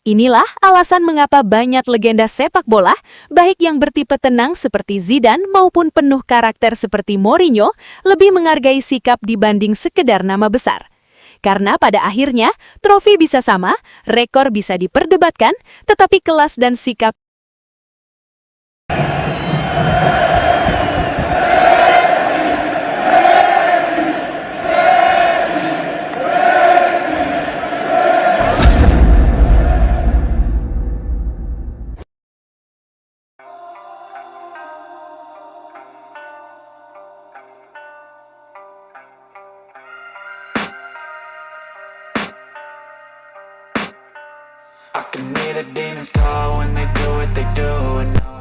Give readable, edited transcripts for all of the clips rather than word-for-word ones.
Inilah alasan mengapa banyak legenda sepak bola, baik yang bertipe tenang seperti Zidane maupun penuh karakter seperti Mourinho, lebih menghargai sikap dibanding sekedar nama besar. Karena pada akhirnya, trofi bisa sama, rekor bisa diperdebatkan, tetapi kelas dan sikap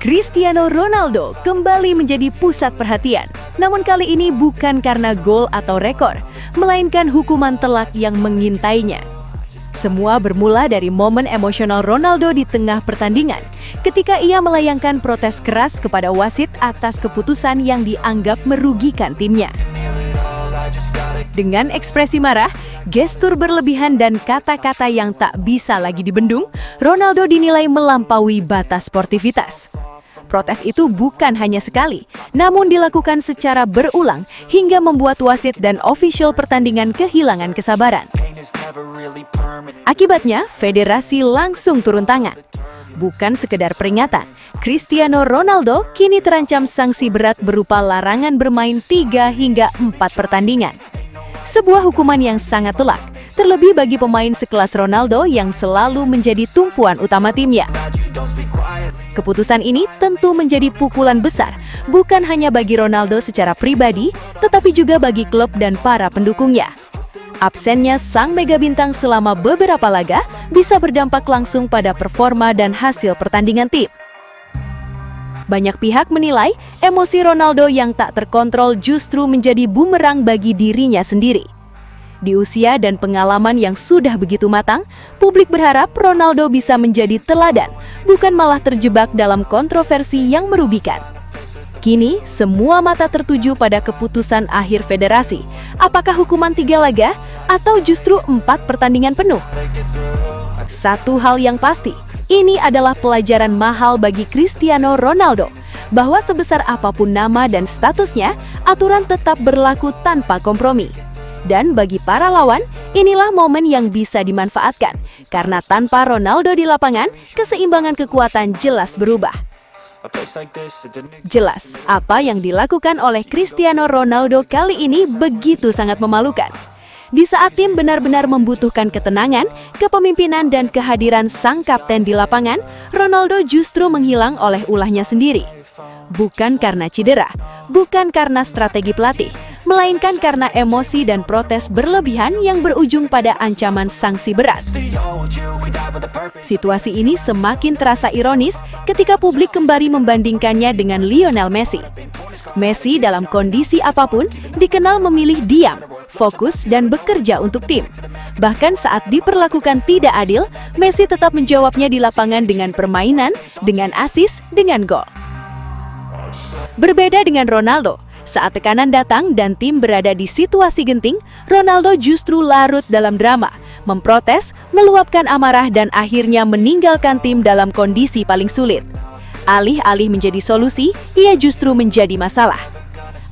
Cristiano Ronaldo kembali menjadi pusat perhatian. Namun kali ini bukan karena gol atau rekor, melainkan hukuman telak yang mengintainya. Semua bermula dari momen emosional Ronaldo di tengah pertandingan, ketika ia melayangkan protes keras kepada wasit atas keputusan yang dianggap merugikan timnya. Dengan ekspresi marah, gestur berlebihan dan kata-kata yang tak bisa lagi dibendung, Ronaldo dinilai melampaui batas sportivitas. Protes itu bukan hanya sekali, namun dilakukan secara berulang hingga membuat wasit dan ofisial pertandingan kehilangan kesabaran. Akibatnya, federasi langsung turun tangan. Bukan sekedar peringatan, Cristiano Ronaldo kini terancam sanksi berat berupa larangan bermain 3 hingga 4 pertandingan. Sebuah hukuman yang sangat telak, terlebih bagi pemain sekelas Ronaldo yang selalu menjadi tumpuan utama timnya. Keputusan ini tentu menjadi pukulan besar, bukan hanya bagi Ronaldo secara pribadi, tetapi juga bagi klub dan para pendukungnya. Absennya sang mega bintang selama beberapa laga bisa berdampak langsung pada performa dan hasil pertandingan tim. Banyak pihak menilai emosi Ronaldo yang tak terkontrol justru menjadi bumerang bagi dirinya sendiri. Di usia dan pengalaman yang sudah begitu matang, publik berharap Ronaldo bisa menjadi teladan, bukan malah terjebak dalam kontroversi yang merugikan. Kini, semua mata tertuju pada keputusan akhir federasi. Apakah hukuman 3 laga atau justru 4 pertandingan penuh? Satu hal yang pasti, ini adalah pelajaran mahal bagi Cristiano Ronaldo, bahwa sebesar apapun nama dan statusnya, aturan tetap berlaku tanpa kompromi. Dan bagi para lawan, inilah momen yang bisa dimanfaatkan, karena tanpa Ronaldo di lapangan, keseimbangan kekuatan jelas berubah. Jelas, apa yang dilakukan oleh Cristiano Ronaldo kali ini begitu sangat memalukan. Di saat tim benar-benar membutuhkan ketenangan, kepemimpinan dan kehadiran sang kapten di lapangan, Ronaldo justru menghilang oleh ulahnya sendiri. Bukan karena cedera, bukan karena strategi pelatih, melainkan karena emosi dan protes berlebihan yang berujung pada ancaman sanksi berat. Situasi ini semakin terasa ironis ketika publik kembali membandingkannya dengan Lionel Messi. Messi dalam kondisi apapun dikenal memilih diam, fokus dan bekerja untuk tim. Bahkan saat diperlakukan tidak adil, Messi tetap menjawabnya di lapangan dengan permainan, dengan assist, dengan gol. Berbeda dengan Ronaldo, saat tekanan datang dan tim berada di situasi genting, Ronaldo justru larut dalam drama, memprotes, meluapkan amarah dan akhirnya meninggalkan tim dalam kondisi paling sulit. Alih-alih menjadi solusi, ia justru menjadi masalah.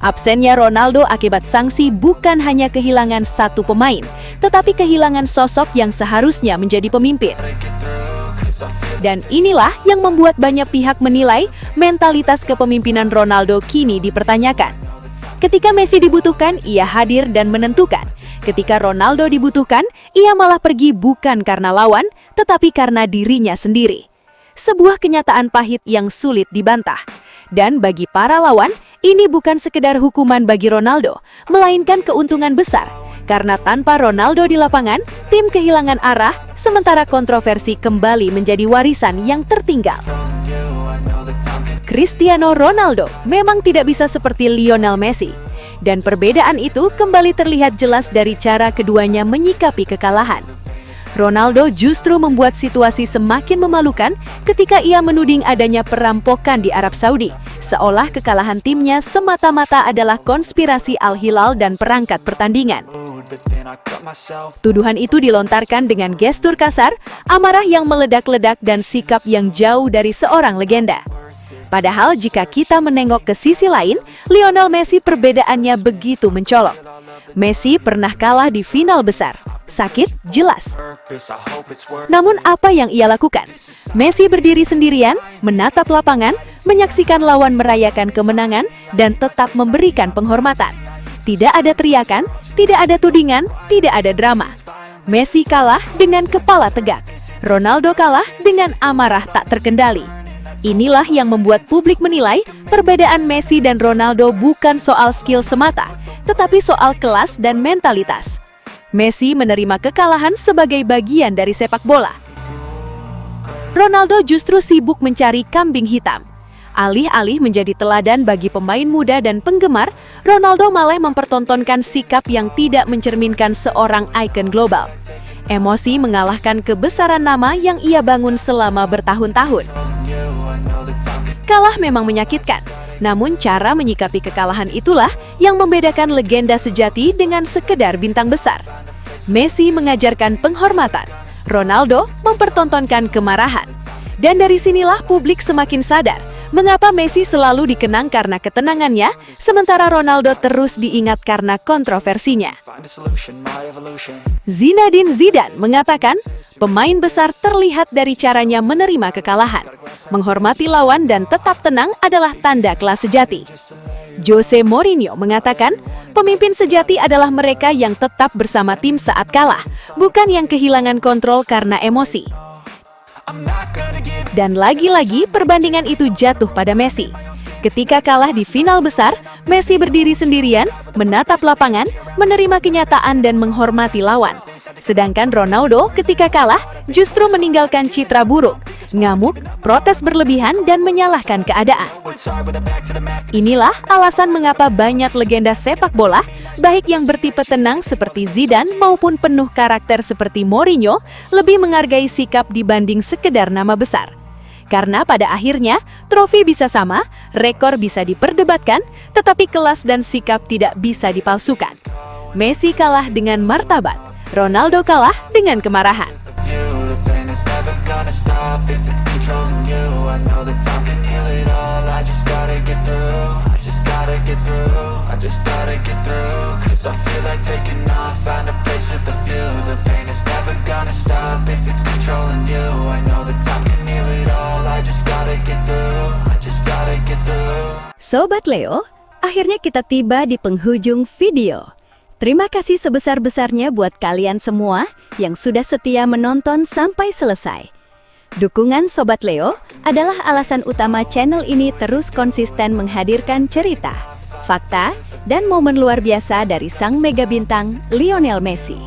Absennya Ronaldo akibat sanksi bukan hanya kehilangan satu pemain, tetapi kehilangan sosok yang seharusnya menjadi pemimpin. Dan inilah yang membuat banyak pihak menilai mentalitas kepemimpinan Ronaldo kini dipertanyakan. Ketika Messi dibutuhkan, ia hadir dan menentukan. Ketika Ronaldo dibutuhkan, ia malah pergi bukan karena lawan, tetapi karena dirinya sendiri. Sebuah kenyataan pahit yang sulit dibantah. Dan bagi para lawan, ini bukan sekedar hukuman bagi Ronaldo, melainkan keuntungan besar. Karena tanpa Ronaldo di lapangan, tim kehilangan arah, sementara kontroversi kembali menjadi warisan yang tertinggal. Cristiano Ronaldo memang tidak bisa seperti Lionel Messi. Dan perbedaan itu kembali terlihat jelas dari cara keduanya menyikapi kekalahan. Ronaldo justru membuat situasi semakin memalukan ketika ia menuding adanya perampokan di Arab Saudi, seolah kekalahan timnya semata-mata adalah konspirasi Al Hilal dan perangkat pertandingan. Tuduhan itu dilontarkan dengan gestur kasar, amarah yang meledak-ledak dan sikap yang jauh dari seorang legenda. Padahal jika kita menengok ke sisi lain, Lionel Messi perbedaannya begitu mencolok. Messi pernah kalah di final besar. Sakit, jelas. Namun apa yang ia lakukan? Messi berdiri sendirian, menatap lapangan, menyaksikan lawan merayakan kemenangan, dan tetap memberikan penghormatan. Tidak ada teriakan, tidak ada tudingan, tidak ada drama. Messi kalah dengan kepala tegak. Ronaldo kalah dengan amarah tak terkendali. Inilah yang membuat publik menilai perbedaan Messi dan Ronaldo bukan soal skill semata, tetapi soal kelas dan mentalitas. Messi menerima kekalahan sebagai bagian dari sepak bola. Ronaldo justru sibuk mencari kambing hitam. Alih-alih menjadi teladan bagi pemain muda dan penggemar, Ronaldo malah mempertontonkan sikap yang tidak mencerminkan seorang ikon global. Emosi mengalahkan kebesaran nama yang ia bangun selama bertahun-tahun. Kalah memang menyakitkan, namun cara menyikapi kekalahan itulah yang membedakan legenda sejati dengan sekedar bintang besar. Messi mengajarkan penghormatan, Ronaldo mempertontonkan kemarahan. Dan dari sinilah publik semakin sadar mengapa Messi selalu dikenang karena ketenangannya, sementara Ronaldo terus diingat karena kontroversinya. Zinedine Zidane mengatakan, pemain besar terlihat dari caranya menerima kekalahan. Menghormati lawan dan tetap tenang adalah tanda kelas sejati. Jose Mourinho mengatakan, pemimpin sejati adalah mereka yang tetap bersama tim saat kalah, bukan yang kehilangan kontrol karena emosi. Dan lagi-lagi perbandingan itu jatuh pada Messi. Ketika kalah di final besar, Messi berdiri sendirian, menatap lapangan, menerima kenyataan dan menghormati lawan. Sedangkan Ronaldo ketika kalah justru meninggalkan citra buruk, ngamuk, protes berlebihan dan menyalahkan keadaan. Inilah alasan mengapa banyak legenda sepak bola, baik yang bertipe tenang seperti Zidane maupun penuh karakter seperti Mourinho, lebih menghargai sikap dibanding sekedar nama besar. Karena pada akhirnya, trofi bisa sama, rekor bisa diperdebatkan, tetapi kelas dan sikap tidak bisa dipalsukan. Messi kalah dengan martabat, Ronaldo kalah dengan kemarahan. Sobat Leo, akhirnya kita tiba di penghujung video. Terima kasih sebesar-besarnya buat kalian semua yang sudah setia menonton sampai selesai. Dukungan Sobat Leo adalah alasan utama channel ini terus konsisten menghadirkan cerita, fakta, dan momen luar biasa dari sang mega bintang Lionel Messi.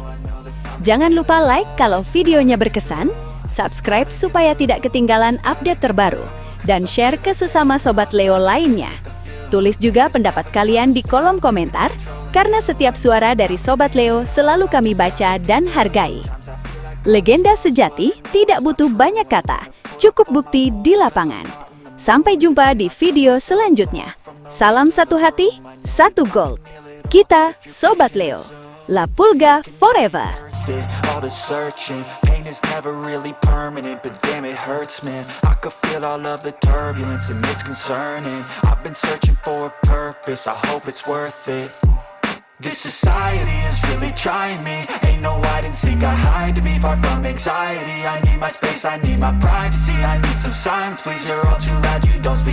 Jangan lupa like kalau videonya berkesan, subscribe supaya tidak ketinggalan update terbaru, dan share ke sesama Sobat Leo lainnya. Tulis juga pendapat kalian di kolom komentar, karena setiap suara dari Sobat Leo selalu kami baca dan hargai. Legenda sejati tidak butuh banyak kata, cukup bukti di lapangan. Sampai jumpa di video selanjutnya. Salam satu hati, satu gold. Kita Sobat Leo. La Pulga forever. All the searching, pain is never really permanent, but damn it hurts, man. I could feel all of the turbulence and it's concerning. I've been searching for a purpose, I hope it's worth it. This society is really trying me. Ain't no hide and seek, I hide to be far from anxiety. I need my space, I need my privacy. I need some silence, please, you're all too loud, you don't speak.